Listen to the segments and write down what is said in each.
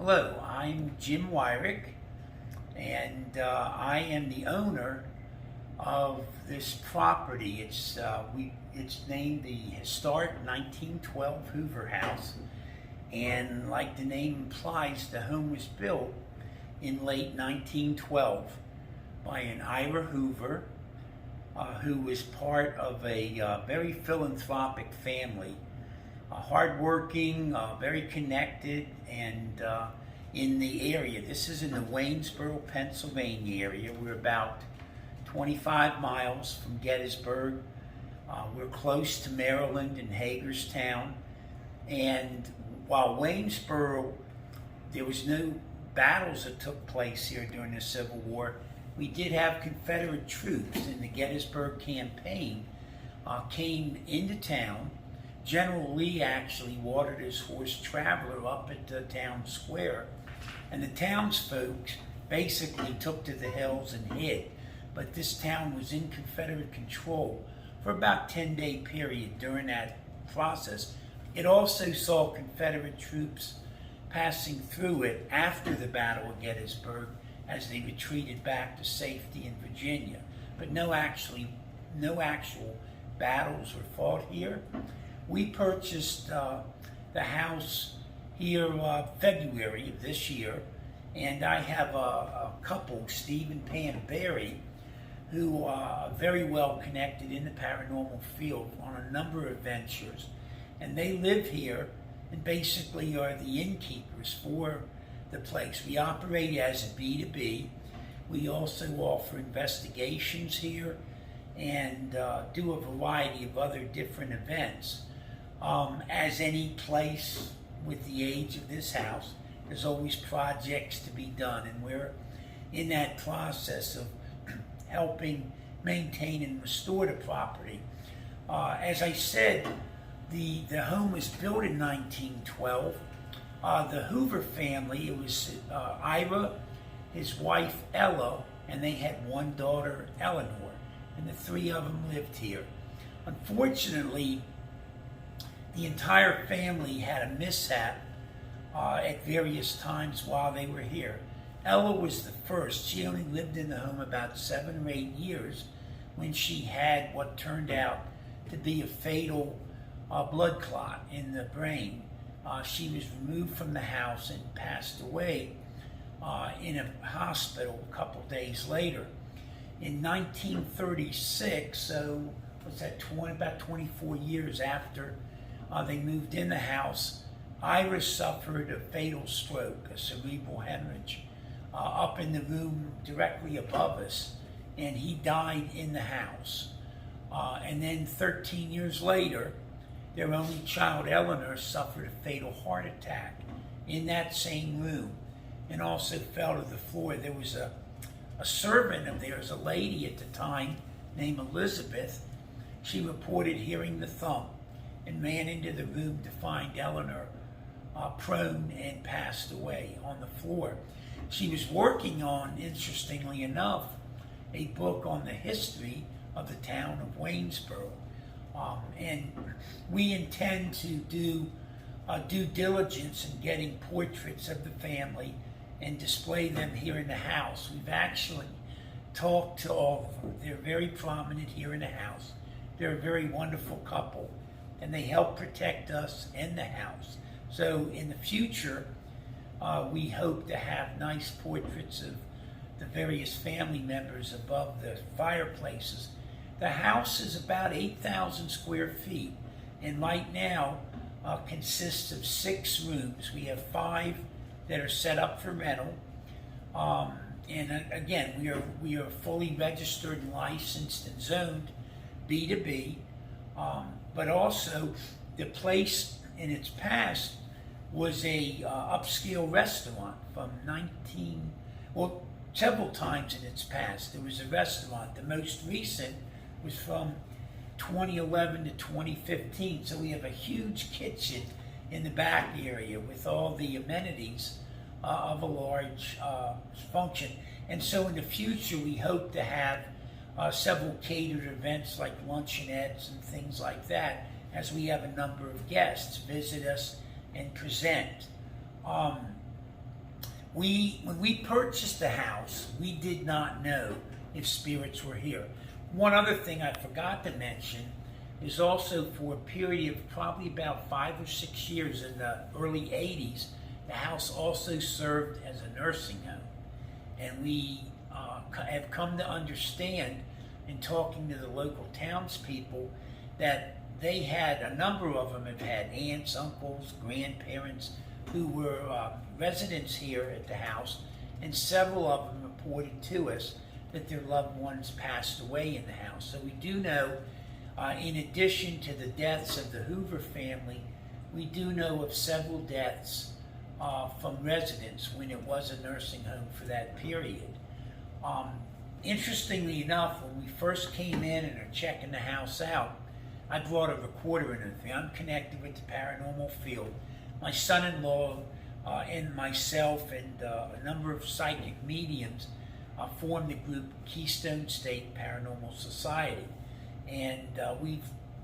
Hello, I'm Jim Wyrick, and I am the owner of this property. It's named the Historic 1912 Hoover House, and like the name implies, the home was built in late 1912 by an Ira Hoover, who was part of a very philanthropic family. Hardworking, very connected, and in the area. This is in the Waynesboro, Pennsylvania area. We're about 25 miles from Gettysburg. We're close to Maryland and Hagerstown. And while Waynesboro, there was no battles that took place here during the Civil War, we did have Confederate troops in the Gettysburg campaign came into town. General Lee actually watered his horse Traveler up at the town square, and the townsfolk basically took to the hills and hid. But this town was in Confederate control for about a 10-day period during that process. It also saw Confederate troops passing through it after the Battle of Gettysburg as they retreated back to safety in Virginia. But no actual battles were fought here. We purchased the house here February of this year, and I have a couple, Steve and Pam Berry, who are very well connected in the paranormal field on a number of ventures, and they live here and basically are the innkeepers for the place. We operate as a B2B. We also offer investigations here and do a variety of other different events. As any place with the age of this house, there's always projects to be done, and we're in that process of helping maintain and restore the property. As I said, the home was built in 1912. The Hoover family, it was Ira, his wife Ella, and they had one daughter, Eleanor, and the three of them lived here. Unfortunately, the entire family had a mishap at various times while they were here. Ella was the first. She only lived in the home about 7 or 8 years when she had what turned out to be a fatal blood clot in the brain. She was removed from the house and passed away in a hospital a couple days later. In 1936, so what's that, about 24 years after they moved in the house, Ira suffered a fatal stroke, a cerebral hemorrhage, up in the room directly above us, and he died in the house. And then 13 years later, their only child, Eleanor, suffered a fatal heart attack in that same room and also fell to the floor. There was a servant of theirs, a lady at the time named Elizabeth. She reported hearing the thump and ran into the room to find Eleanor prone and passed away on the floor. She was working on, interestingly enough, a book on the history of the town of Waynesboro. And we intend to do due diligence in getting portraits of the family and display them here in the house. We've actually talked to all of them. They're very prominent here in the house. They're a very wonderful couple, and they help protect us and the house. So in the future, we hope to have nice portraits of the various family members above the fireplaces. The house is about 8,000 square feet, and right now consists of 6 rooms. We have 5 that are set up for rental. And again, we are fully registered and licensed and zoned B2B. But also, the place in its past was a upscale restaurant from several times in its past. There was a restaurant. The most recent was from 2011 to 2015. So we have a huge kitchen in the back area with all the amenities of a large function. And so in the future, we hope to have several catered events like luncheonettes and things like that, as we have a number of guests visit us and present. when we purchased the house, we did not know if spirits were here. One other thing I forgot to mention is also for a period of probably about 5 or 6 years in the early 80s, the house also served as a nursing home. And we have come to understand in talking to the local townspeople that they had, a number of them have had aunts, uncles, grandparents who were residents here at the house, and several of them reported to us that their loved ones passed away in the house. So we do know, in addition to the deaths of the Hoover family, we do know of several deaths from residents when it was a nursing home for that period. Interestingly enough, when we first came in and are checking the house out, I brought a recorder in with me. I'm connected with the paranormal field. My son-in-law and myself and a number of psychic mediums formed the group Keystone State Paranormal Society. And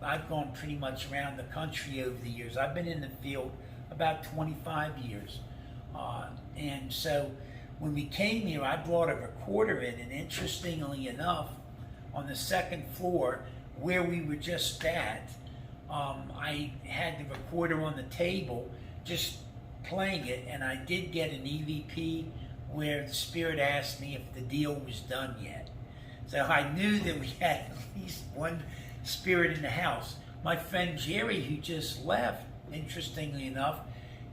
I've gone pretty much around the country over the years. I've been in the field about 25 years. And so when we came here, I brought a recorder in, and interestingly enough, on the second floor, where we were just at, I had the recorder on the table, just playing it, and I did get an EVP where the spirit asked me if the deal was done yet. So I knew that we had at least one spirit in the house. My friend Jerry, who just left, interestingly enough,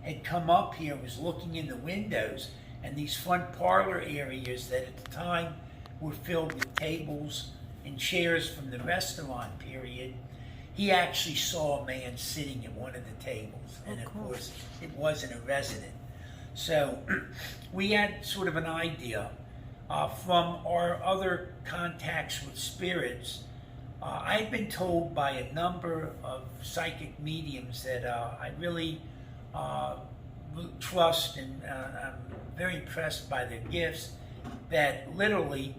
had come up here, was looking in the windows, and these front parlor areas that at the time were filled with tables and chairs from the restaurant period, he actually saw a man sitting at one of the tables. And of course, it wasn't a resident. So we had sort of an idea from our other contacts with spirits. I've been told by a number of psychic mediums that I really trust, and I'm very impressed by their gifts, that literally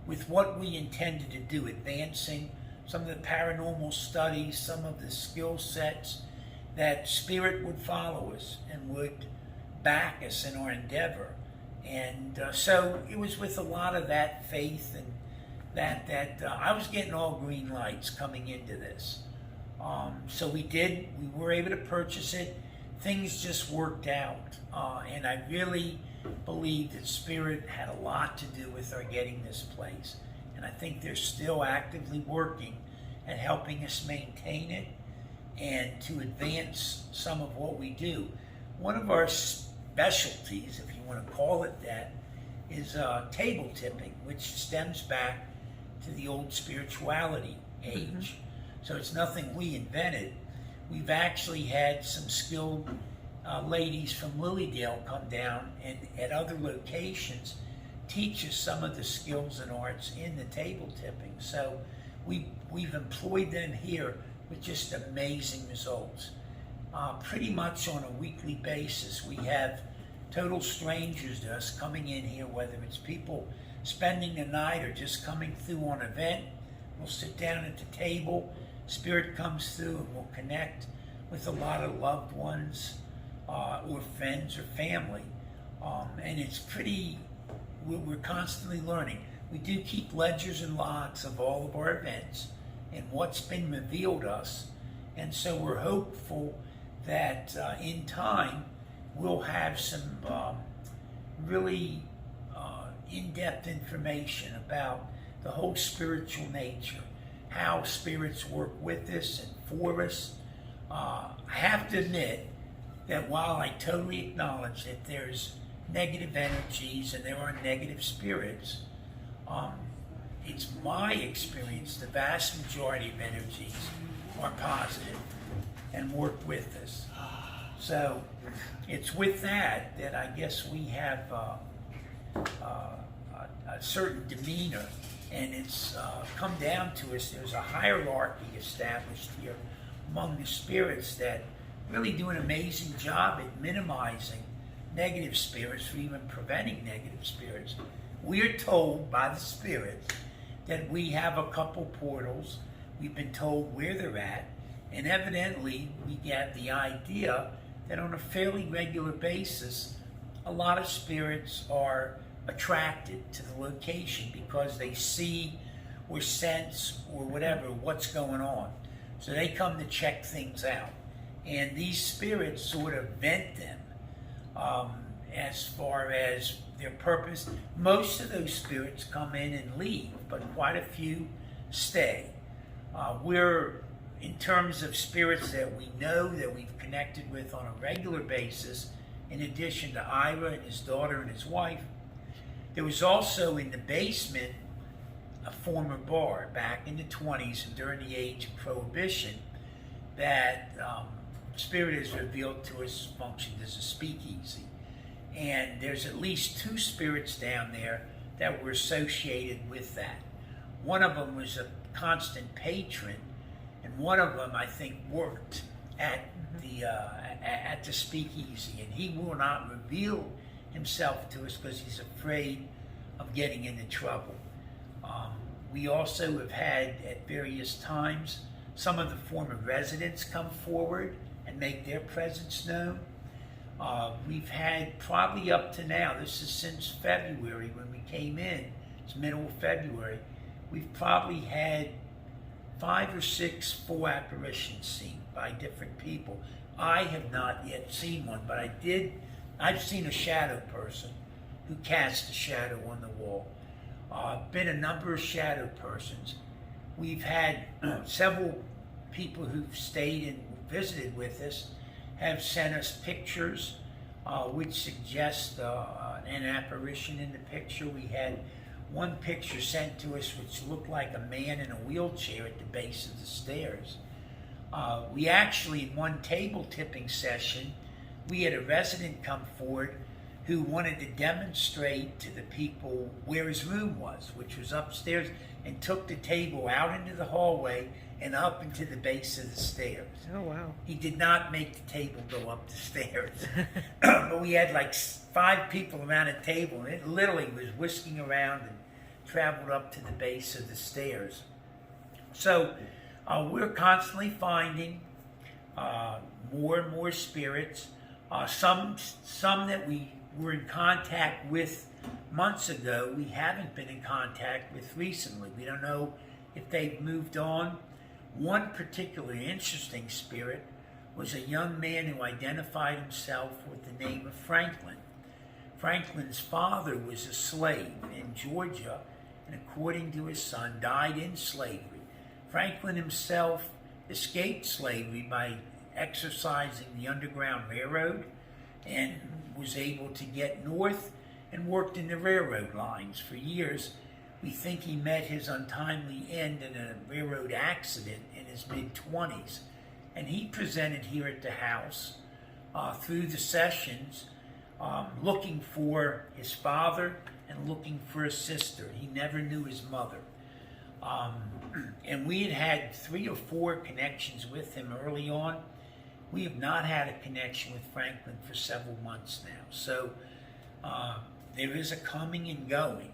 with what we intended to do, advancing some of the paranormal studies, some of the skill sets, that spirit would follow us and would back us in our endeavor. And so it was with a lot of that faith and that I was getting all green lights coming into this. So we were able to purchase it. Things just worked out. And I really believe that spirit had a lot to do with our getting this place. And I think they're still actively working at helping us maintain it and to advance some of what we do. One of our specialties, if you want to call it that, is table tipping, which stems back to the old spirituality age. So it's nothing we invented. We've actually had some skilled ladies from Lilydale come down and at other locations teach us some of the skills and arts in the table tipping. So we've employed them here with just amazing results. Pretty much on a weekly basis, we have total strangers to us coming in here, whether it's people spending the night or just coming through on an event. We'll sit down at the table, spirit comes through, and we'll connect with a lot of loved ones or friends or family. And it's pretty, we're constantly learning. We do keep ledgers and logs of all of our events and what's been revealed us. And so we're hopeful that in time we'll have some really in-depth information about the whole spiritual nature, how spirits work with us and for us. I have to admit that while I totally acknowledge that there's negative energies and there are negative spirits, it's my experience the vast majority of energies are positive and work with us. So it's with that I guess we have a certain demeanor, and it's come down to us. There's a hierarchy established here among the spirits that really do an amazing job at minimizing negative spirits or even preventing negative spirits. We are told by the spirits that we have a couple portals. We've been told where they're at, and evidently we get the idea that on a fairly regular basis a lot of spirits are attracted to the location because they see or sense or whatever what's going on. So they come to check things out. And these spirits sort of vent them as far as their purpose. Most of those spirits come in and leave, but quite a few stay. We're, in terms of spirits that we know that we've connected with on a regular basis, in addition to Ira and his daughter and his wife, there was also in the basement a former bar back in the 20s and during the age of Prohibition that Spirit has revealed to us functioned as a speakeasy. And there's at least 2 spirits down there that were associated with that. One of them was a constant patron, and one of them, I think, worked at the speakeasy, and he will not reveal himself to us because he's afraid of getting into trouble. We also have had at various times some of the former residents come forward and make their presence known. We've had probably up to now, this is since February when we came in, it's middle of February, we've probably had 5 or 6 full apparitions seen by different people. I have not yet seen one, but I've seen a shadow person who cast a shadow on the wall. Been a number of shadow persons. We've had several people who've stayed and visited with us have sent us pictures which suggest an apparition in the picture. We had one picture sent to us which looked like a man in a wheelchair at the base of the stairs. We actually, in one table tipping session, we had a resident come forward who wanted to demonstrate to the people where his room was, which was upstairs, and took the table out into the hallway and up into the base of the stairs. Oh, wow. He did not make the table go up the stairs. But we had like 5 people around a table, and it literally was whisking around and traveled up to the base of the stairs. So we're constantly finding more and more spirits. Some that we were in contact with months ago, we haven't been in contact with recently. We don't know if they've moved on. One particularly interesting spirit was a young man who identified himself with the name of Franklin. Franklin's father was a slave in Georgia, and according to his son, died in slavery. Franklin himself escaped slavery by exercising the Underground Railroad and was able to get north and worked in the railroad lines for years. We think he met his untimely end in a railroad accident in his mid-20s. And he presented here at the house through the sessions looking for his father and looking for a sister. He never knew his mother. And we had 3 or 4 connections with him early on. We have not had a connection with Franklin for several months now. So there is a coming and going.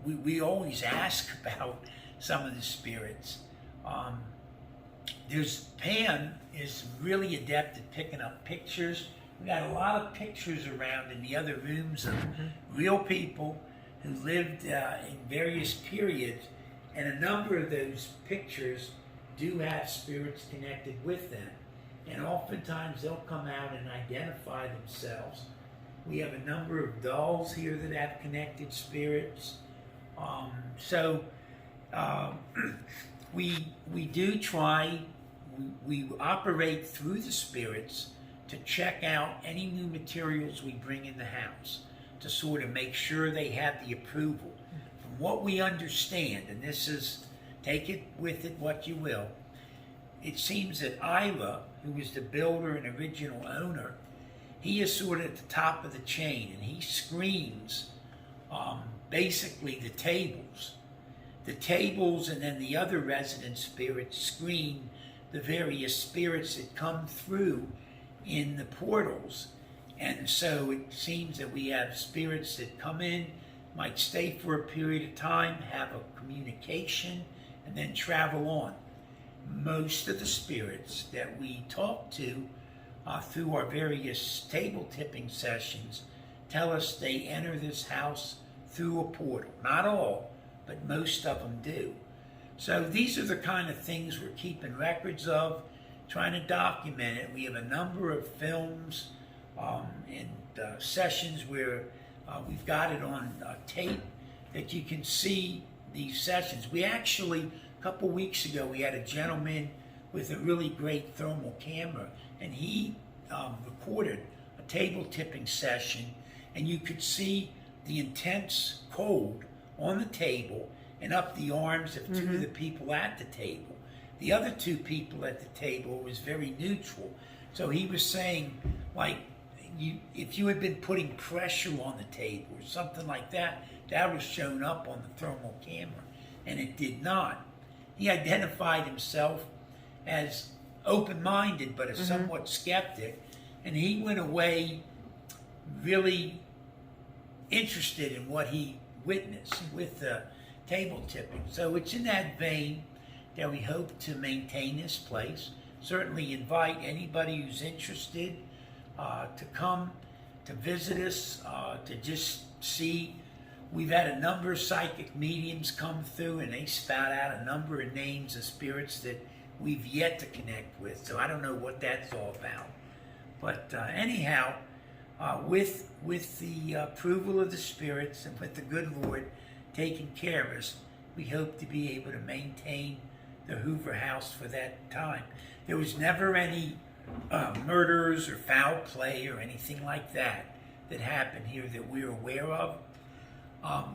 We always ask about some of the spirits. Pam is really adept at picking up pictures. We got a lot of pictures around in the other rooms of real people who lived in various periods, and a number of those pictures do have spirits connected with them. And oftentimes they'll come out and identify themselves. We have a number of dolls here that have connected spirits. We do try, we operate through the spirits to check out any new materials we bring in the house to sort of make sure they have the approval. From what we understand, and this is, take it with it what you will, it seems that Ira, who was the builder and original owner, he is sort of at the top of the chain, and he screens basically the tables. The tables and then the other resident spirits screen the various spirits that come through in the portals. And so it seems that we have spirits that come in, might stay for a period of time, have a communication, and then travel on. Most of the spirits that we talk to through our various table tipping sessions tell us they enter this house through a portal. Not all, but most of them do. So these are the kind of things we're keeping records of, trying to document it. We have a number of films and sessions where we've got it on tape that you can see these sessions. We actually, a couple weeks ago, we had a gentleman with a really great thermal camera, and he recorded a table tipping session, and you could see the intense cold on the table and up the arms of two of the people at the table. The other two people at the table was very neutral. So he was saying, like, if you had been putting pressure on the table or something like that, that was shown up on the thermal camera, and it did not. He identified himself as open-minded but a somewhat skeptic, and he went away really interested in what he witnessed with the table tipping. So it's in that vein that we hope to maintain this place. Certainly invite anybody who's interested to come to visit us, to just see. We've had a number of psychic mediums come through, and they spout out a number of names of spirits that we've yet to connect with. So I don't know what that's all about. But anyhow, with the approval of the spirits and with the good Lord taking care of us, we hope to be able to maintain the Hoover house for that time. There was never any murders or foul play or anything like that that happened here that we're aware of.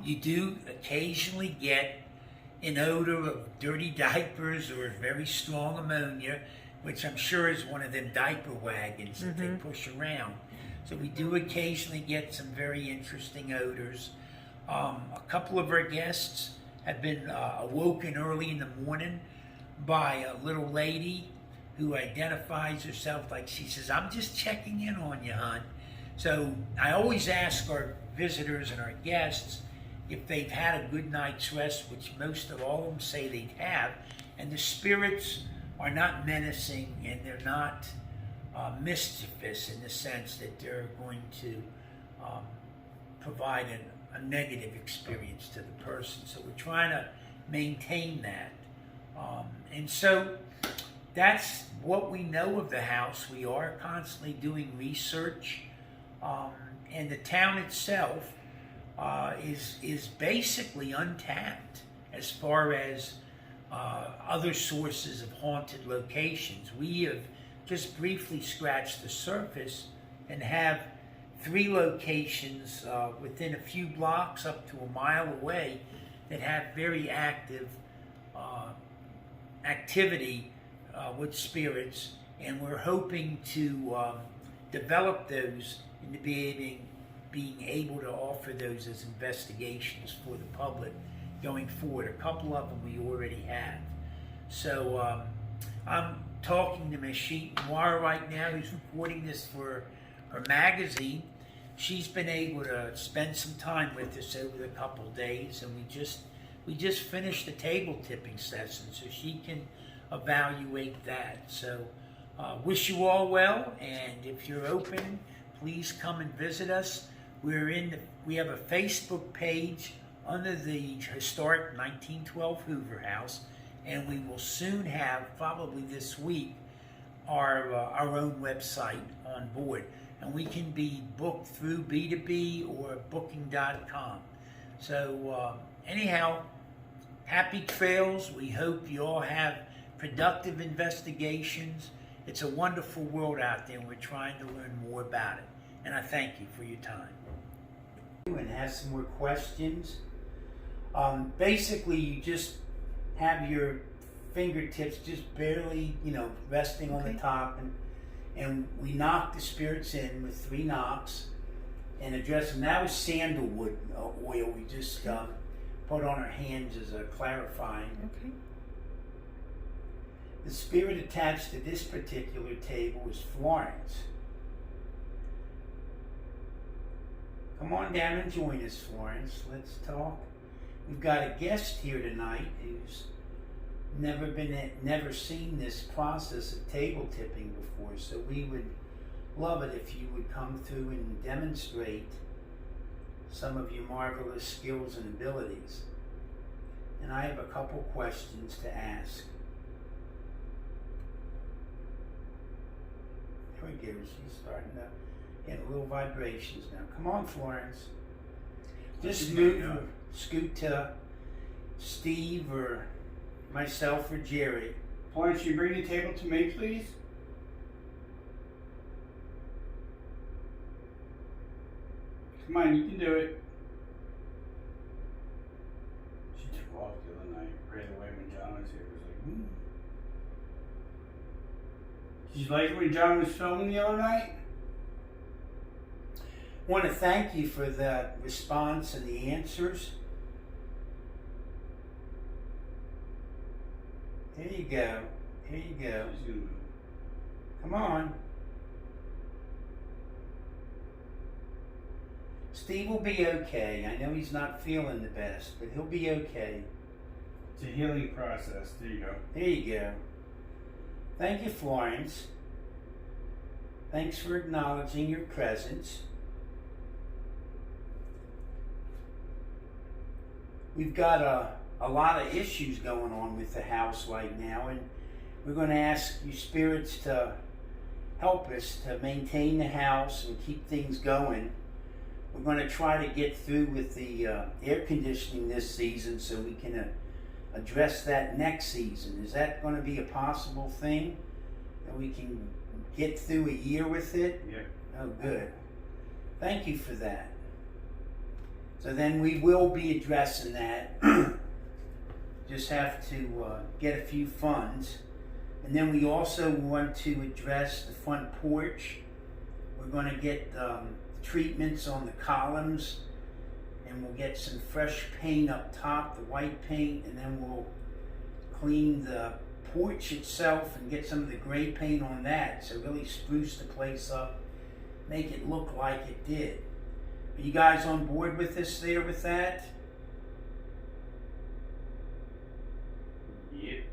You do occasionally get an odor of dirty diapers or very strong ammonia, which I'm sure is one of them diaper wagons that they push around. So we do occasionally get some very interesting odors. A couple of our guests have been awoken early in the morning by a little lady who identifies herself like, she says, "I'm just checking in on you, hon." So I always ask our visitors and our guests if they've had a good night's rest, which most of all of them say they have, and the spirits are not menacing and they're not mischievous in the sense that they're going to provide a negative experience to the person. So we're trying to maintain that. And so that's what we know of the house. We are constantly doing research, and the town itself is basically untapped as far as other sources of haunted locations. We have just briefly scratched the surface and have 3 locations within a few blocks up to a mile away that have very active activity with spirits, and we're hoping to develop those into being able to offer those as investigations for the public going forward. A couple of them we already have. So I'm talking to Ms. Shetan Noir right now, who's reporting this for her magazine. She's been able to spend some time with us over the couple days, and we just finished the table tipping session, so she can evaluate that. So wish you all well, and if you're open, please come and visit us. We have a Facebook page under the Historic 1912 Hoover House, and we will soon have, probably this week, our own website on board. And we can be booked through B2B or booking.com. So anyhow, happy trails. We hope you all have productive investigations. It's a wonderful world out there, and we're trying to learn more about it. And I thank you for your time. And have some more questions. Basically, you just have your fingertips just barely, resting on the top, and we knock the spirits in with 3 knocks and address them. That was sandalwood oil we just put on our hands as a clarifying. Okay. The spirit attached to this particular table is Florence. Come on down and join us, Florence. Let's talk. We've got a guest here tonight who's never seen this process of table tipping before, so we would love it if you would come through and demonstrate some of your marvelous skills and abilities. And I have a couple questions to ask. There we go. She's starting to get little vibrations now. Come on, Florence. Just move or scoot to Steve or myself or Jerry. Florence, you bring the table to me, please? Come on, you can do it. She took off the other night, right away when John was here. It was like, Did you like it when John was filming the other night? I want to thank you for the response and the answers. There you go. Here you go. Come on. Steve will be okay. I know he's not feeling the best, but he'll be okay. It's a healing process. There you go. There you go. Thank you, Florence. Thanks for acknowledging your presence. We've got a lot of issues going on with the house right now, and we're going to ask you spirits to help us to maintain the house and keep things going. We're going to try to get through with the air conditioning this season so we can address that next season. Is that going to be a possible thing? That we can get through a year with it? Yeah. Oh, good. Thank you for that. So then we will be addressing that. Just have to get a few funds. And then we also want to address the front porch. We're going to get treatments on the columns, and we'll get some fresh paint up top, the white paint, and then we'll clean the porch itself and get some of the gray paint on that, so really spruce the place up, make it look like it did. Are you guys on board with this there with that? Yep.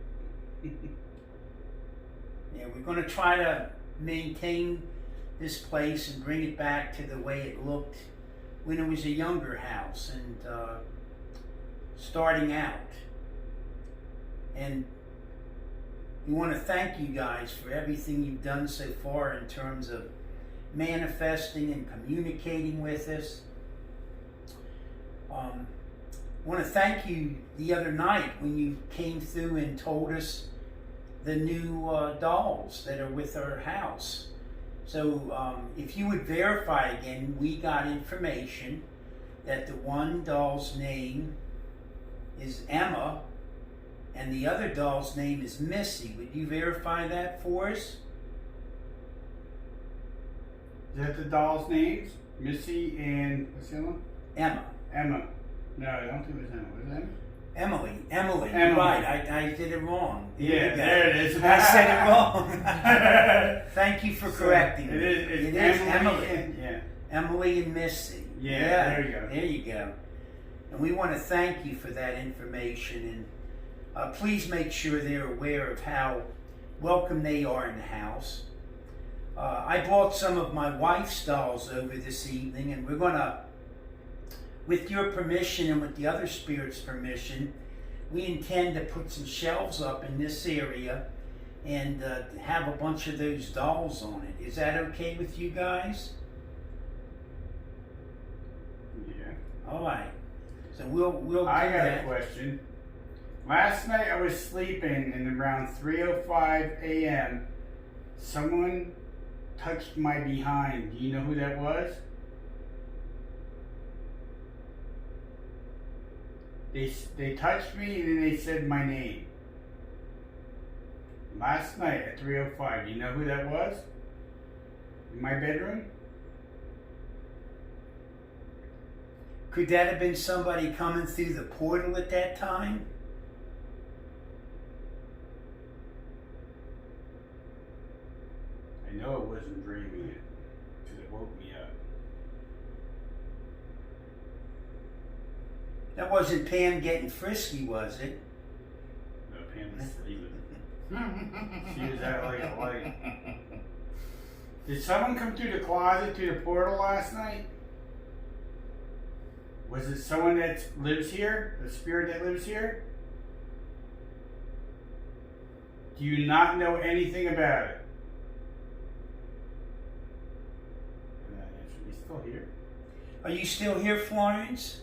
Yeah, we're going to try to maintain this place and bring it back to the way it looked when it was a younger house and starting out. And we want to thank you guys for everything you've done so far in terms of manifesting and communicating with us. I want to thank you the other night when you came through and told us the new dolls that are with our house. So if you would verify again, we got information that the one doll's name is Emma and the other doll's name is Missy. Would you verify that for us? Is that the dolls' names? Missy and what's the other one? Emma. Emma. No, I don't think it was Emma. Was it Emma? Emily. Emily. Emily. Right, I did it wrong. Yeah, there it is. I said it wrong. Thank you for correcting me. It is Emily. Yeah. Emily and Missy. Yeah, there you go. There you go. And we want to thank you for that information, and please make sure they're aware of how welcome they are in the house. I brought some of my wife's dolls over this evening, and we're going to, with your permission and with the other spirits' permission, we intend to put some shelves up in this area and have a bunch of those dolls on it. Is that okay with you guys? Yeah. All right. So we'll do I got that. a question. Last night I was sleeping, and around 3:05 a.m., someone touched my behind. Do you know who that was? They touched me and then they said my name. Last night at 3:05. Do you know who that was? In my bedroom? Could that have been somebody coming through the portal at that time? I know it wasn't dreaming it, because it woke me up. That wasn't Pam getting frisky, was it? No, Pam was sleeping. She was out like a light. Did someone come through the closet, through the portal last night? Was it someone that lives here? A spirit that lives here? Do you not know anything about it? He's still here. Are you still here, Florence?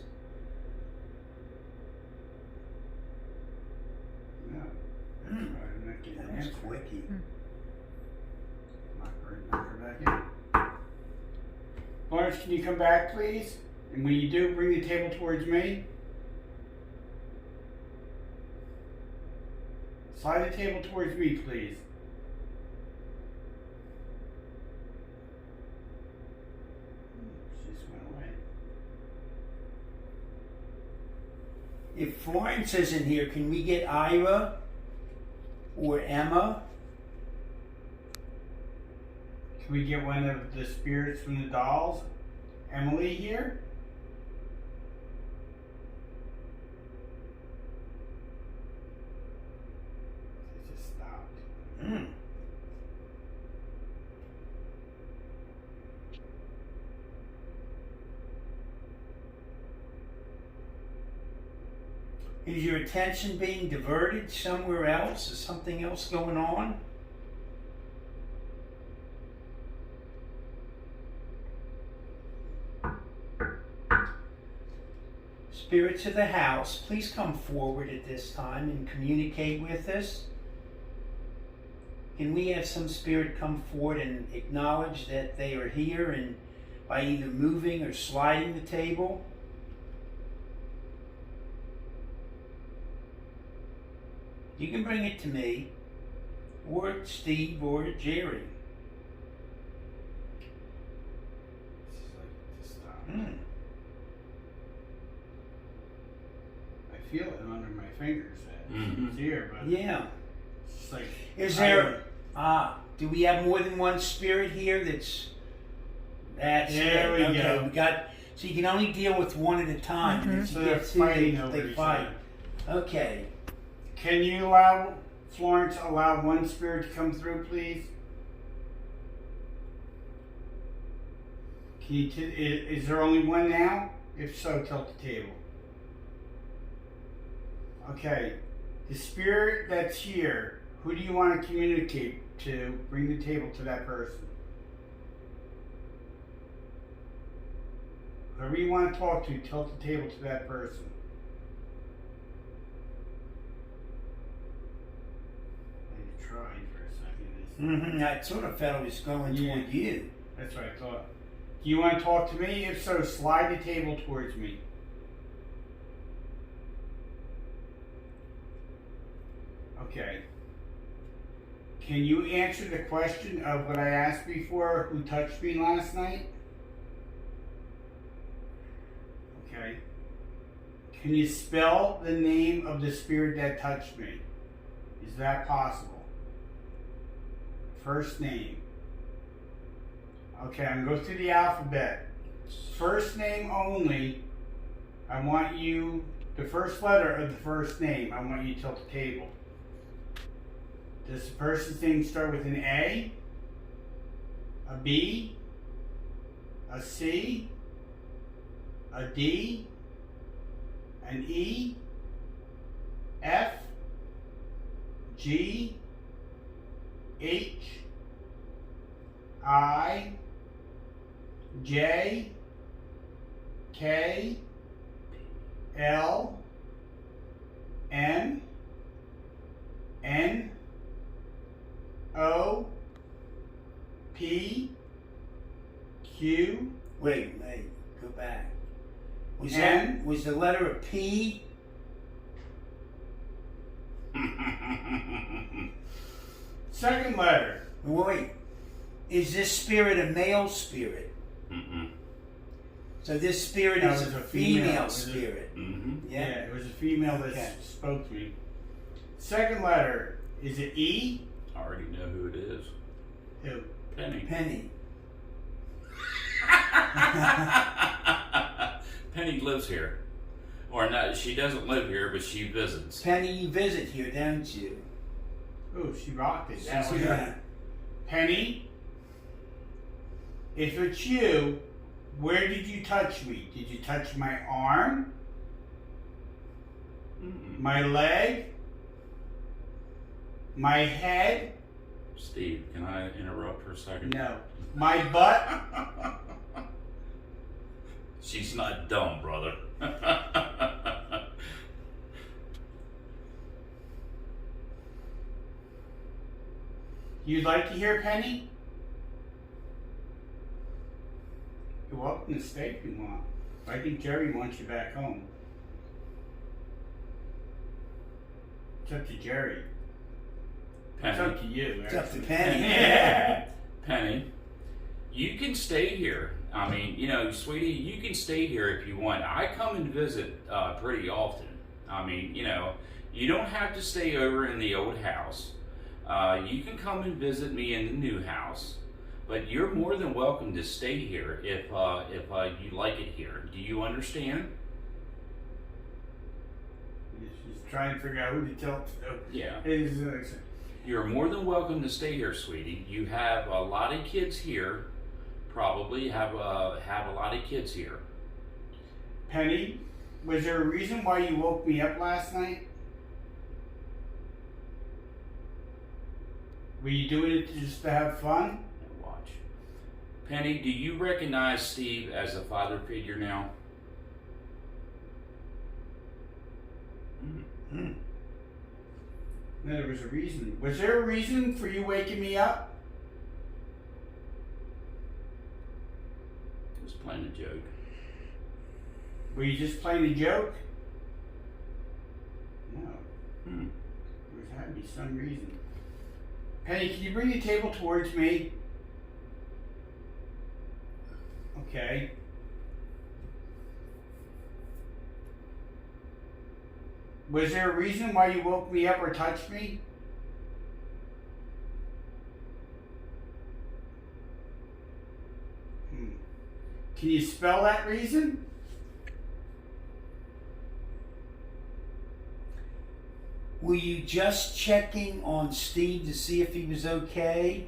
No. That's right. I'm not getting an That was answer. quickie. Knock her back in. Lawrence, can you come back, please? And when you do, bring the table towards me. Slide the table towards me, please. She just went away. If Florence isn't here, can we get Ira or Emma? Can we get one of the spirits from the dolls? Emily here? It just stopped. Hmm. Is your attention being diverted somewhere else? Is something else going on? Spirits of the house, please come forward at this time and communicate with us. Can we have some spirit come forward and acknowledge that they are here, and by either moving or sliding the table? You can bring it to me, or Steve, or Jerry. This is like just stopped. Hmm. I feel it under my fingers that it's here, but Yeah. it's just like. Is there, do we have more than one spirit here that's There we okay, go. we got, so you can only deal with one at a time. And if So you they're get two, fighting over they each fight. other. Okay. Can you allow Florence allow one spirit to come through, please? Can you is there only one now? If so, tilt the table. Okay. The spirit that's here, who do you want to communicate to? Bring the table to that person. Whoever you want to talk to, tilt the table to that person. I tried for a second. I sort of felt it was going toward you. That's what I thought. Do you want to talk to me? If so, slide the table towards me. Okay. Can you answer the question of what I asked before? Who touched me last night? Okay. Can you spell the name of the spirit that touched me? Is that possible? First name. Okay, I'm going to go through the alphabet. First name only. I want you, the first letter of the first name, I want you to tilt the table. Does the person's name start with an A, a B, a C, a D, an E, F, G, H, I, J, K, L, M, N, O, P, Q, Wait, go back. Was N. was the letter a P? second letter. Wait, is this spirit a male spirit? So this spirit No, is it's a a female. female It was a- spirit. Yeah, it was a female that Okay. spoke to me. Second letter, is it E? I already know who it is. Who? Penny. Penny. Penny lives here. Or not, she doesn't live here, but she visits. Penny, you visit here, don't you? Oh, she rocked it. That was Yeah. her. Penny, If it's you, where did you touch me? Did you touch my arm? My leg? My head? Steve, can I interrupt for a second? No. My butt? She's not dumb, brother. You'd like to hear, Penny? You're welcome to stay if you want. I think Jerry wants you back home. It's up to Jerry. It's Penny, up to you. It's up to actually. Penny. Penny, you can stay here. I mean, you know, sweetie, you can stay here if you want. I come and visit pretty often. I mean, you know, you don't have to stay over in the old house. You can come and visit me in the new house, but you're more than welcome to stay here if you like it here. Do you understand? She's trying to figure out who to tell to. Yeah. It's, You're more than welcome to stay here, sweetie. You have a lot of kids here. Probably have a lot of kids here. Penny, was there a reason why you woke me up last night? Were you doing it just to have fun? Now watch. Penny, do you recognize Steve as a father figure now? No, there was a reason. Was there a reason for you waking me up? I was playing a joke. Were you just playing a joke? No. There had to be some reason. Penny, can you bring the table towards me? Okay. Was there a reason why you woke me up or touched me? Can you spell that reason? Were you just checking on Steve to see if he was okay?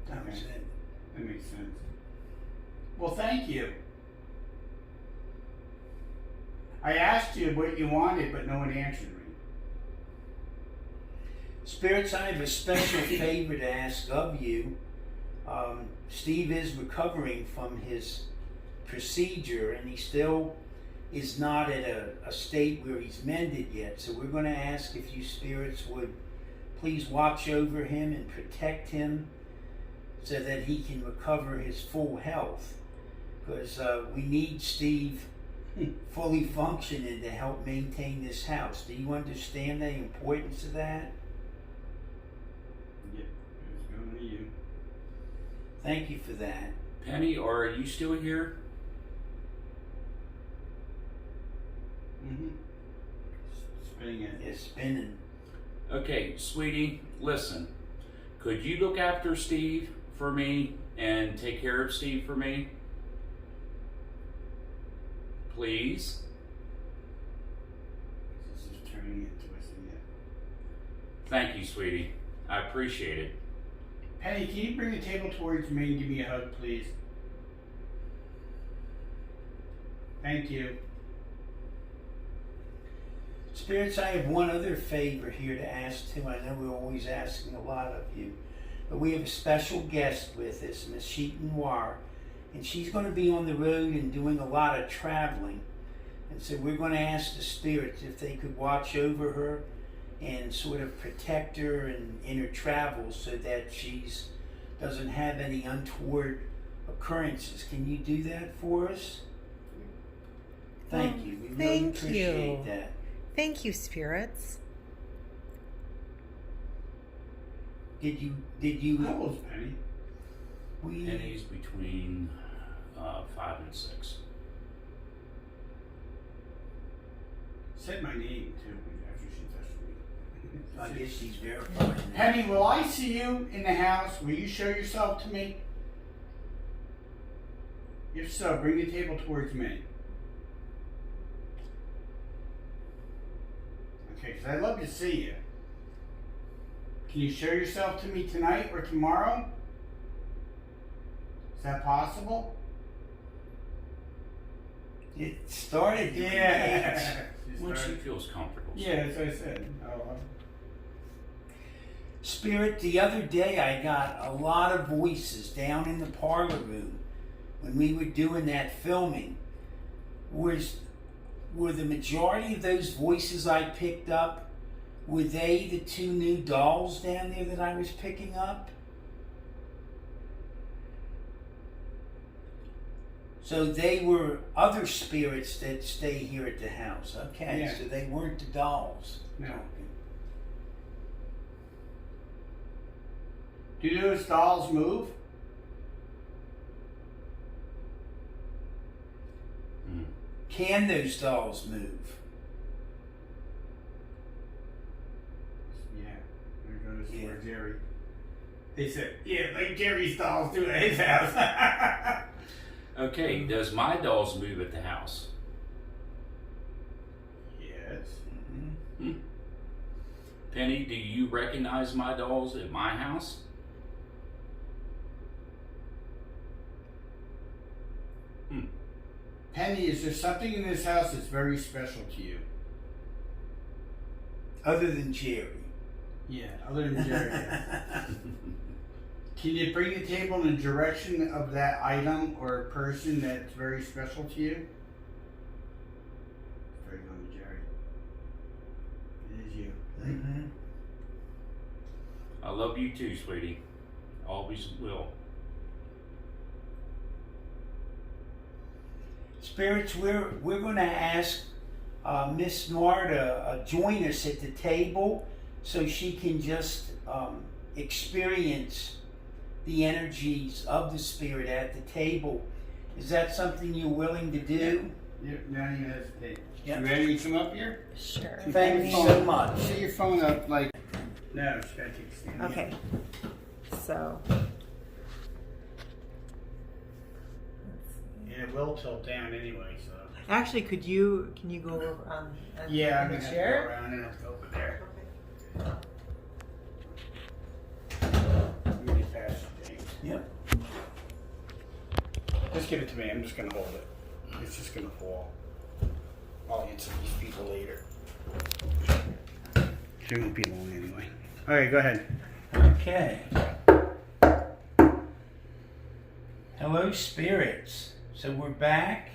That was Okay. it. That makes sense. Well, thank you. I asked you what you wanted, but no one answered me. Spirits, I have a special favor to ask of you. Steve is recovering from his procedure, and he still is not at a state where he's mended yet. So we're going to ask if you spirits would please watch over him and protect him so that he can recover his full health. Because we need Steve fully functioning to help maintain this house. Do you understand the importance of that? Yep, it's going to you. Thank you for that. Penny, are you still here? Spinning it. It's spinning. Okay, sweetie, listen. Could you look after Steve for me and take care of Steve for me? Please? This is turning it twisting it. Thank you, sweetie. I appreciate it. Penny, can you bring the table towards me and give me a hug, please? Thank you. Spirits, I have one other favor here to ask too. I know we're always asking a lot of you, but we have a special guest with us, Miss Shetan Noir, and she's going to be on the road and doing a lot of traveling. And so we're going to ask the spirits if they could watch over her and sort of protect her in her travels so that she's doesn't have any untoward occurrences. Can you do that for us? Thank you. We really Thank appreciate you. that. Thank you, spirits. Did you How old's Penny? Penny's between 5 and 6. Said my name too after she touched me. I guess she's verifying that. Penny, will I see you in the house? Will you show yourself to me? If so, bring the table towards me. Okay, because I'd love to see you. Can you show yourself to me tonight or tomorrow? Is that possible? It started to engage. Yeah. When she feels comfortable. Yeah, that's what I said. Spirit, the other day I got a lot of voices down in the parlor room when we were doing that filming. Were the majority of those voices I picked up, were they the two new dolls down there that I was picking up? So they were other spirits that stay here at the house. Okay, Yeah. so they weren't the dolls. No. Okay. Do those dolls move? Mm. Can those dolls move? Yeah. There goes Yeah. poor Jerry. They said, yeah, like Jerry's dolls do at his house. Okay, does my dolls move at the house? Yes. Mm-hmm. Penny, do you recognize my dolls at my house? Penny, is there something in this house that's very special to you? Other than Jerry. Yeah, other than Jerry. Can you bring the table in the direction of that item or person that's very special to you? Very good, Jerry. It is you. Mm-hmm. I love you too, sweetie. Always will. Spirits, we're going to ask Miss Noir to join us at the table so she can just experience the energies of the spirit at the table. Is that something you're willing to do? Yeah, now you hesitate. Yep. You ready to come up here? Sure. Thank you so much. Set your phone up like. No, she's got to take a stand. Okay. So. And it will tilt down anyway, so. Actually, can you go over on Yeah, I'm the gonna have to go chair? around and have to go over there. Let me get past it, James. Yep. Just give it to me. I'm just gonna hold it. It's just gonna fall. I'll answer these people later. It won't be long anyway. All right, go ahead. Okay. Hello, spirits. So we're back.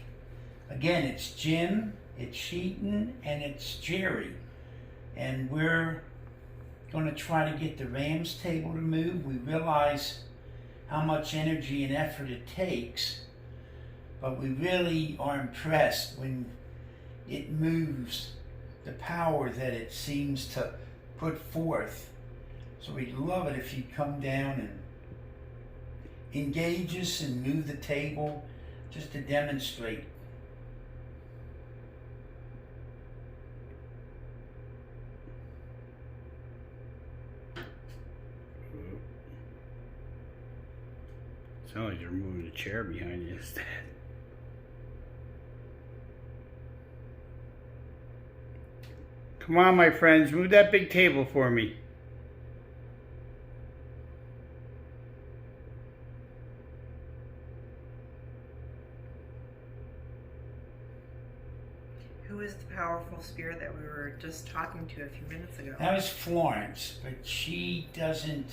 Again, it's Jim, it's Shetan, and it's Jerry. And we're going to try to get the Rams table to move. We realize how much energy and effort it takes, but we really are impressed when it moves the power that it seems to put forth. So we'd love it if you'd come down and engage us and move the table just to demonstrate. Sounds like you're moving the chair behind you instead. Come on, my friends, move that big table for me. Who is the powerful spirit that we were just talking to a few minutes ago? That was Florence, but she doesn't.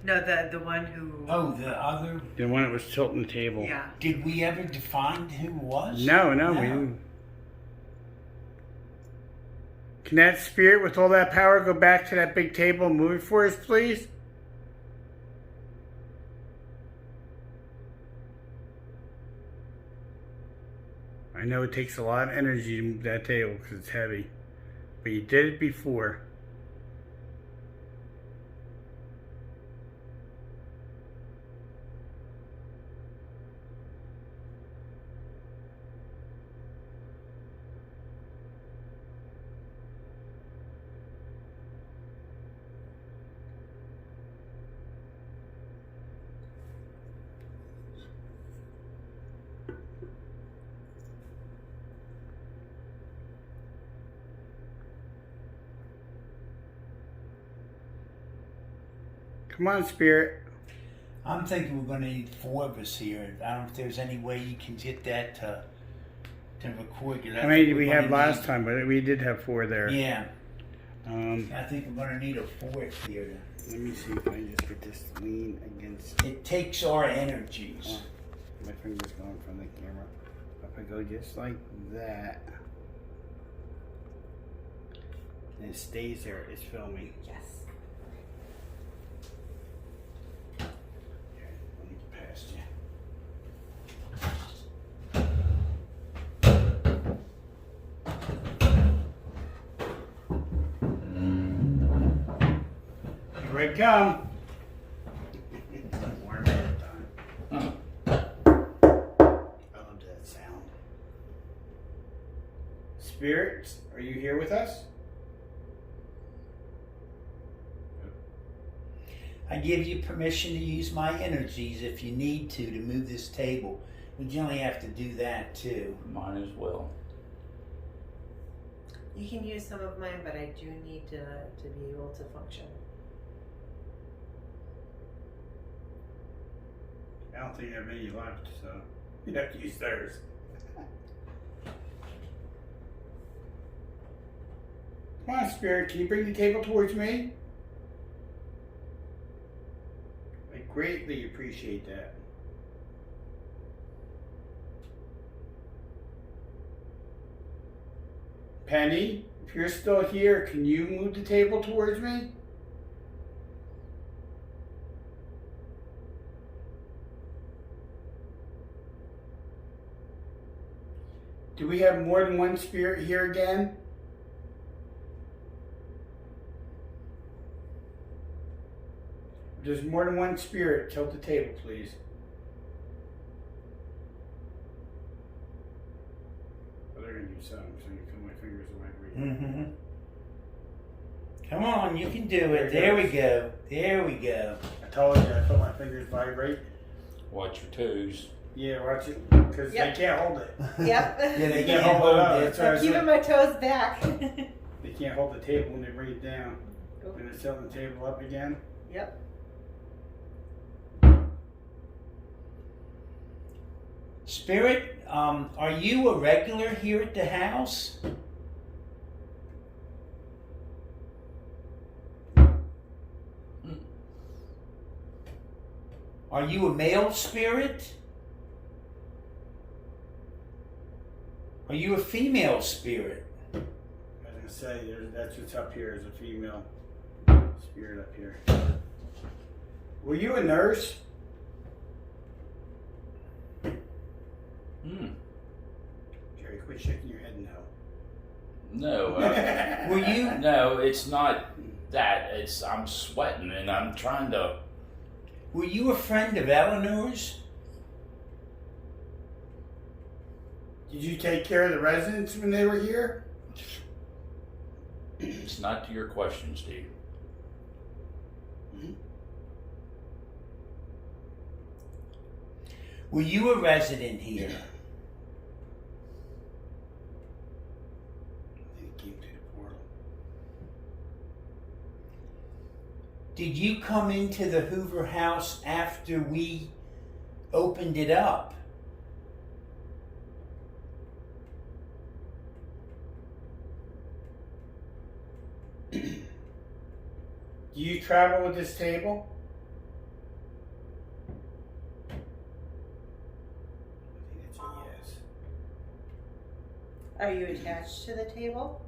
No, the one who. Oh, the other. The one that was tilting the table. Yeah. Did we ever define who it was? No, we didn't. Can that spirit with all that power go back to that big table and move it for us, please? I know it takes a lot of energy to move that table because it's heavy, but you did it before. Come on, spirit. I'm thinking we're gonna need 4 of us here. I don't know if there's any way you can get that to record. How many did we have last time? But we did have 4 there. Yeah. I think we're gonna need a 4th here. Let me see if I can just get this lean against. It takes our energies. Oh, my finger's going from the camera. If I go just like that, and it stays there, it's filming. Yes. Okay, let me get past you. Here I come. Warm at a time. I love that sound. Spirits, are you here with us? I give you permission to use my energies if you need to move this table. We generally have to do that too. Mine as well. You can use some of mine, but I do need to be able to function. I don't think I have any left, so you'd have to use theirs. Come on, Spirit, can you bring the table towards me? I greatly appreciate that. Penny, if you're still here, can you move the table towards me? Do we have more than one spirit here again? If there's more than one spirit, tilt the table, please. Oh, they're going to do something, so you feel my fingers away. Mm-hmm. Come on, you can do it. There we go. There we go. I told you, I felt my fingers vibrate. Watch your toes. Yeah, watch it, because Yep. they can't hold it. Yep. Yeah, they can't can't hold it hold up. it. That's why I I'm was keeping like, my toes back. they can't hold the table when they bring it down. Oh. Then it's tilting the table up again. Yep. Spirit, are you a regular here at the house? Are you a male spirit? Are you a female spirit? I was gonna say, that's what's up here is a female spirit up here. Were you a nurse? Jerry, quit shaking your head no. No. Were you? No, it's not that. It's I'm sweating and I'm trying to. Were you a friend of Eleanor's? Did you take care of the residents when they were here? It's not to your question, Steve. Were you a resident here? I think it came through the portal. Did you come into the Hoover house after we opened it up? Do you travel with this table? I think it's a yes. Are you attached to the table?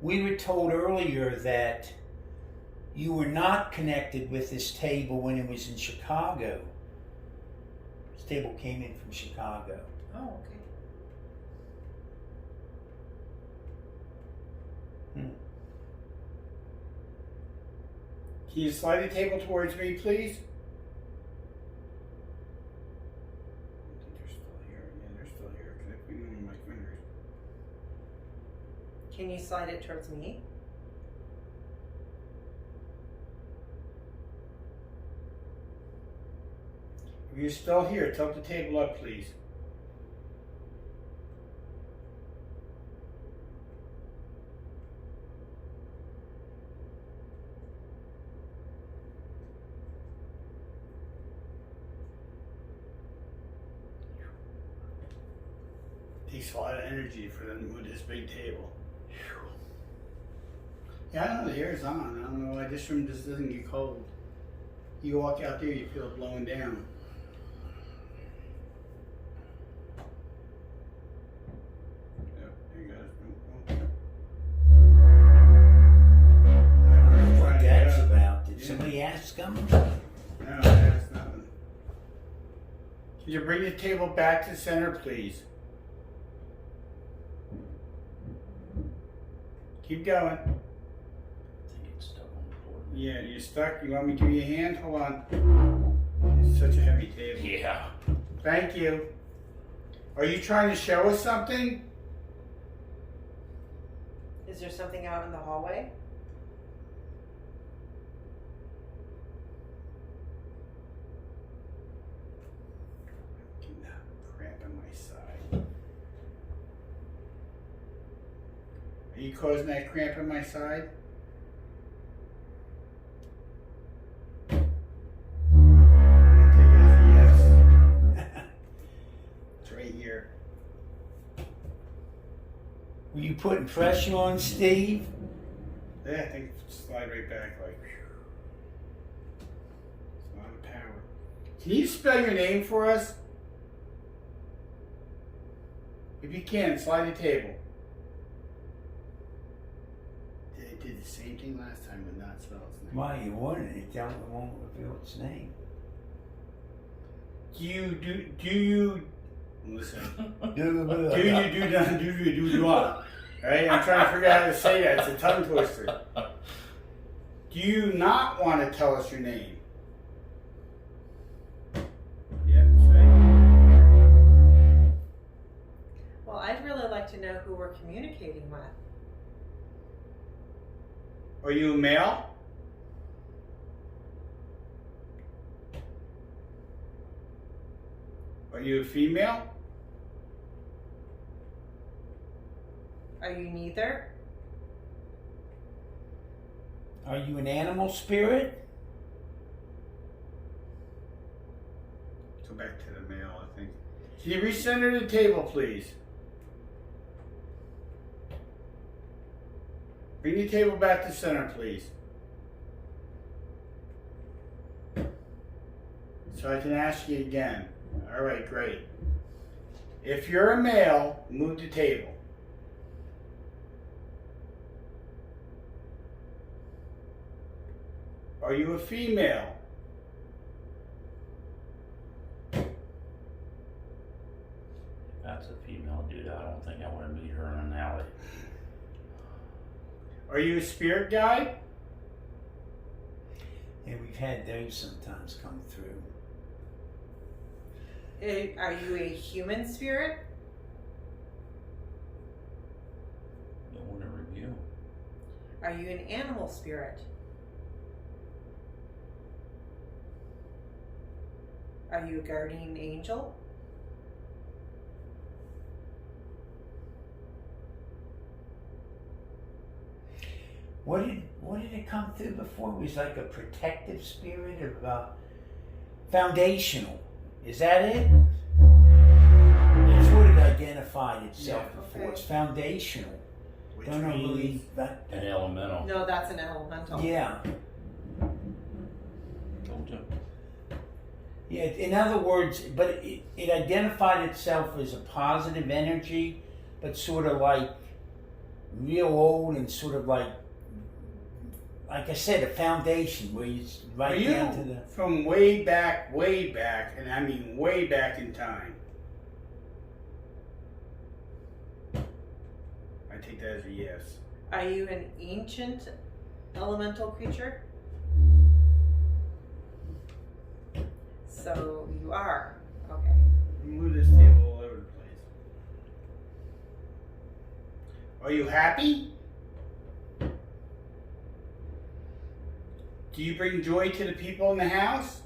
We were told earlier that you were not connected with this table when it was in Chicago. This table came in from Chicago. Oh, okay. Can you slide the table towards me, please? I think they're still here. Yeah, they're still here. Because I put them in my fingers. Can you slide it towards me? If you're still here, tilt the table up, please. takes a lot of energy for them to move this big table. Yeah, I don't know, the air's on. I don't know why this room just doesn't get cold. You walk out there, you feel it blowing down. Yep, there you go. I don't know what that's about. Did somebody ask them? No, that's nothing. Can you bring the table back to center, please? Keep going. I think it's stuck on the floor. Yeah, you're stuck. You want me to give you a hand? Hold on. It's such a heavy table. Yeah. Thank you. Are you trying to show us something? Is there something out in the hallway? Cramp in my side. Are you causing that cramp in my side? I'll take it as a yes. It's right here. Were you putting pressure on Steve? Yeah, I think slide right back like. Whew. It's a lot of power. Can you spell your name for us? If you can, slide the table. It did the same thing last time with not spell its name. Why you wouldn't? It won't reveal its name. Do you listen? Do do what? Right? I'm trying to figure out how to say that. It's a tongue twister. Do you not want to tell us your name? Yeah, say. Well, I'd really like to know who we're communicating with. Are you a male? Are you a female? Are you neither? Are you an animal spirit? Go back to the male, I think. Can you recenter the table, please? Bring the table back to center, please. So I can ask you again. All right, great. If you're a male, move the table. Are you a female? That's a female dude. I don't think I want to meet her in an alley. Are you a spirit guide? Yeah, we've had those sometimes come through. Are you a human spirit? Don't want to review. Are you an animal spirit? Are you a guardian angel? What did it come through before? It was like a protective spirit of foundational. Is that it? That's what it identified itself Yeah. before. Okay. It's foundational. Which Don't know means really that. An elemental. No, that's an elemental. Yeah. Told you. Yeah, in other words, but it identified itself as a positive energy, but sort of like real old and sort of like I said, a foundation where you right Are down to you the. from way back, and I mean way back in time? I take that as a yes. Are you an ancient elemental creature? So you are. Okay. Move this table all over the place. Are you happy? Do you bring joy to the people in the house?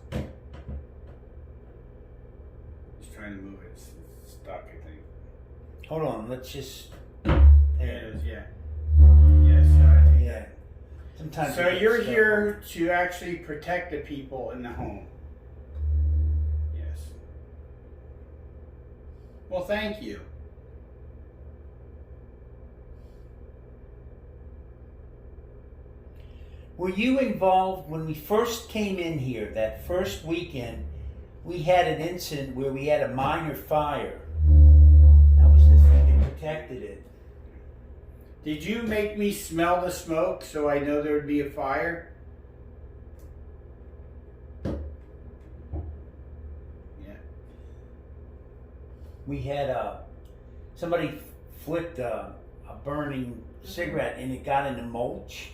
Just trying to move it. It's stuck, I think. Hold on, let's just. There it is, yeah. Yes, I think Yeah. Sometimes. so you get you're stuck here to actually protect the people in the home. Yes. Well, thank you. Were you involved when we first came in here, that first weekend? We had an incident where we had a minor fire. That was the thing that protected it. Did you make me smell the smoke so I know there would be a fire? Yeah. We had somebody flicked a burning cigarette and it got in the mulch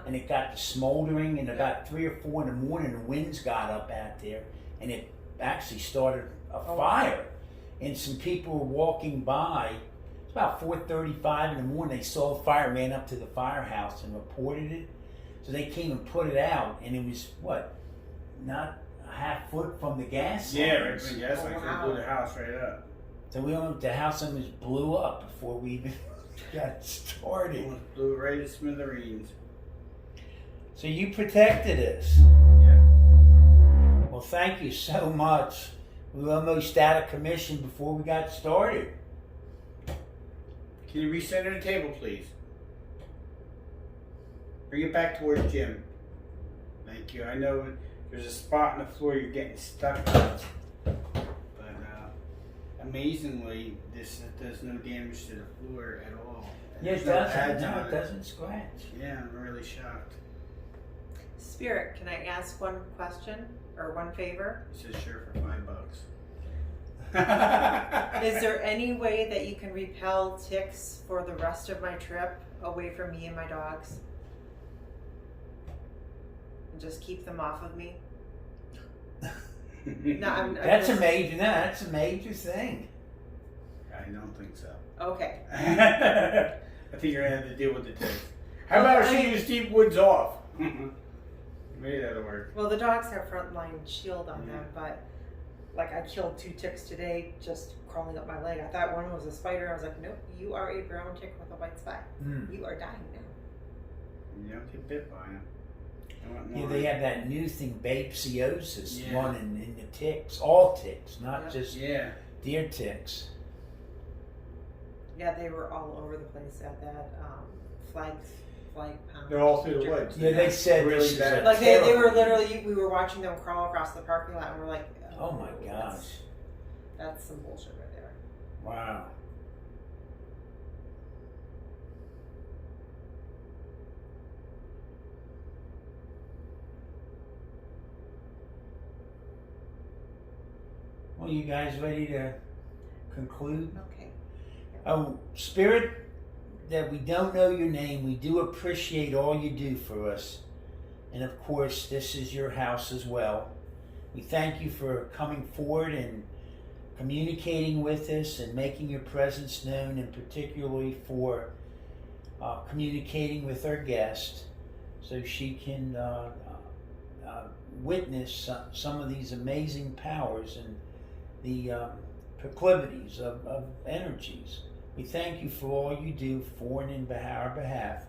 and it got to smoldering, and about 3 or 4 in the morning the winds got up out there and it actually started a fire. And some people were walking by. It's about 4:35 in the morning. They saw the fire, ran up to the firehouse and reported it. So they came and put it out, and it was not a half foot from the gas Yeah, right lines. from the gas lines. They blew the house right up. So the house almost blew up before we even got started. Almost blew right to smithereens. So you protected us. Yeah. Well, thank you so much. We were almost out of commission before we got started. Can you recenter the table, please? Bring it back towards Jim. Thank you. I know there's a spot on the floor you're getting stuck on. But amazingly, this does no damage to the floor at all. And Yeah, it there's no doesn't. pads No, on it doesn't scratch. Yeah, I'm really shocked. Spirit, can I ask one question or one favor? He says sure for $5. Is there any way that you can repel ticks for the rest of my trip away from me and my dogs? And just keep them off of me? No, I'm That's just, a major. No, that's a major thing. I don't think so. Okay. I think you're gonna have to deal with the ticks. How about she use deep woods off? Maybe that'll work. Well, the dogs have frontline shield on them, but like I killed 2 ticks today just crawling up my leg. I thought one was a spider. I was like, nope, you are a brown tick with a white spot. You are dying now. You don't get bit by them. Yeah, they have that new thing, babesiosis, running in the ticks. All ticks, not just deer ticks. Yeah, they were all over the place at that flag pound. They're all through the woods. Yeah, they said really this is bad. Like they were literally, we were watching them crawl across the parking lot and we're like, Oh my gosh. That's some bullshit right there. Wow. Well, you guys ready to conclude? Okay. Oh, Spirit, that we don't know your name, we do appreciate all you do for us. And of course, this is your house as well. We thank you for coming forward and communicating with us and making your presence known, and particularly for communicating with our guest so she can witness some of these amazing powers and the proclivities of energies. We thank you for all you do for and in our behalf.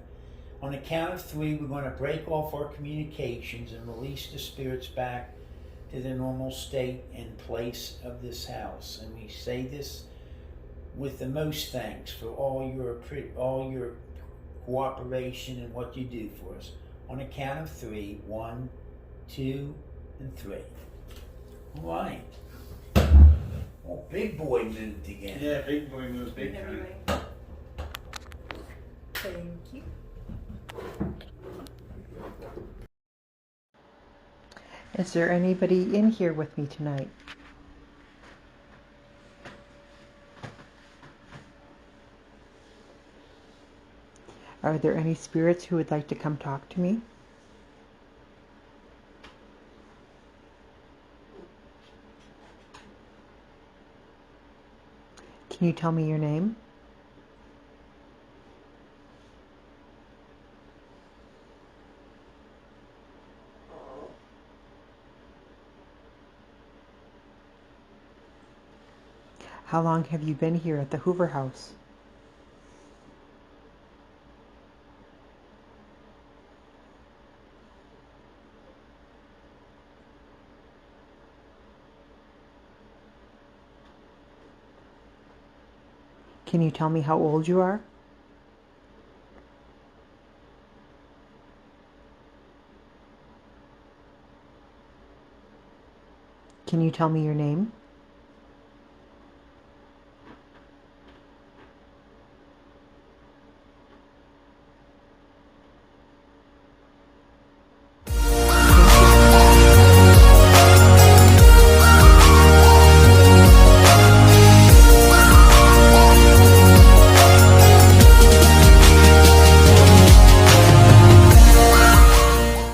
On the count of 3, we're going to break off our communications and release the spirits back to the normal state and place of this house. And we say this with the most thanks for all your cooperation and what you do for us. On the count of 3, 1, 2, and 3. All right. Oh, big boy moved again. Yeah, big boy moves big time. Thank you. Is there anybody in here with me tonight? Are there any spirits who would like to come talk to me? Can you tell me your name? How long have you been here at the Hoover house? Can you tell me how old you are? Can you tell me your name?